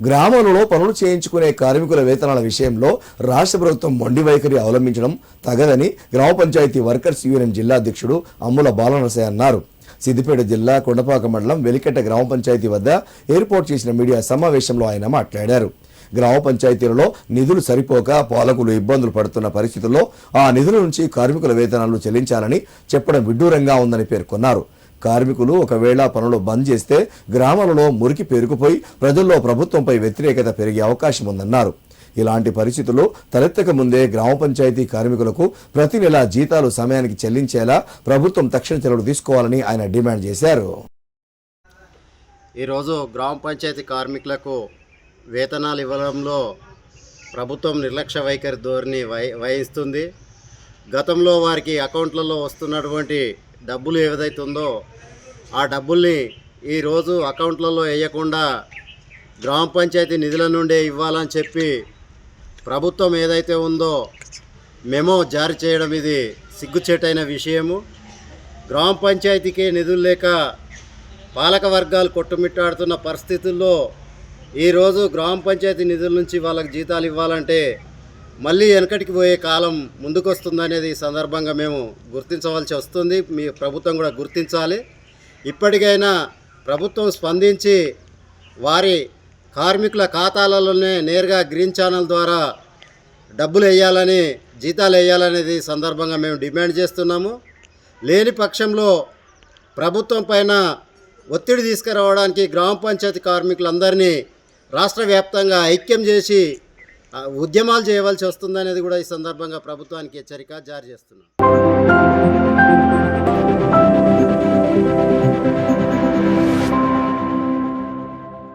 గ్రామాలలో పనులు చేయించుకునే కార్మికుల వేతనాల విషయంలో రాష్ట్ర ప్రభుత్వం మొండి వైఖరి అవలంబించడం తగదని గ్రామ పంచాయతీ వర్కర్స్ యూనియన్ జిల్లా అధ్యక్షుడు అమ్ముల బాలనరసయ్య అన్నారు. సిద్దిపేట జిల్లా కొండపాక మండలం వెలికట్ట గ్రామ పంచాయతీ వద్ద ఏర్పాటు చేసిన మీడియా సమావేశంలో ఆయన మాట్లాడారు. గ్రామ పంచాయతీలలో నిధులు సరిపోక పాలకులు ఇబ్బందులు పడుతున్న పరిస్థితుల్లో ఆ నిధుల నుంచి కార్మికుల వేతనాలు చెల్లించాలని చెప్పడం విడ్డూరంగా ఉందని పేర్కొన్నారు. కార్మికులు ఒకవేళ పనులు బంద్ చేస్తే గ్రామాలలో మురికి పేరుకుపోయి ప్రజల్లో ప్రభుత్వంపై వ్యతిరేకత పెరిగే అవకాశం ఉందన్నారు. ఇలాంటి పరిస్థితుల్లో తలెత్తక ముందే గ్రామ పంచాయతీ కార్మికులకు ప్రతి నెల జీతాలు సమయానికి చెల్లించేలా ప్రభుత్వం తక్షణ చర్యలు తీసుకోవాలని ఆయన డిమాండ్ చేశారు. ఈరోజు గ్రామ పంచాయతీ కార్మికులకు వేతనాలు ఇవ్వడంలో ప్రభుత్వం నిర్లక్ష్య వైఖరి ధోరణి వహిస్తుంది. గతంలో వారికి అకౌంట్లలో వస్తున్నటువంటి డబ్బులు ఏదైతే ఉందో ఆ డబ్బుల్ని ఈరోజు అకౌంట్లలో వేయకుండా గ్రామ పంచాయతీ నిధుల నుండే ఇవ్వాలని చెప్పి ప్రభుత్వం ఏదైతే ఉందో మెమో జారీ చేయడం ఇది సిగ్గుచేటైన విషయము. గ్రామ పంచాయతీకి నిధులు లేక పాలక వర్గాలు కొట్టుమిట్టాడుతున్న పరిస్థితుల్లో ఈరోజు గ్రామ పంచాయతీ నిధుల నుంచి వాళ్ళకి జీతాలు ఇవ్వాలంటే మళ్ళీ వెనకటికి పోయే కాలం ముందుకొస్తుందనేది ఈ సందర్భంగా మేము గుర్తించవలసి వస్తుంది. మీ ప్రభుత్వం కూడా గుర్తించాలి. ఇప్పటికైనా ప్రభుత్వం స్పందించి వారి కార్మికుల ఖాతాలలోనే నేరుగా గ్రీన్ ఛానల్ ద్వారా డబ్బులు వేయాలని, జీతాలు వేయాలనేది సందర్భంగా మేము డిమాండ్ చేస్తున్నాము. లేని పక్షంలో ప్రభుత్వం పైన ఒత్తిడి తీసుకురావడానికి గ్రామ పంచాయతీ కార్మికులందరినీ రాష్ట్ర వ్యాప్తంగా ఐక్యం చేసి ఉద్యమాలు చేయవలసి వస్తుందనేది కూడా ఈ సందర్భంగా ప్రభుత్వానికి హెచ్చరిక జారీ చేస్తున్నాం.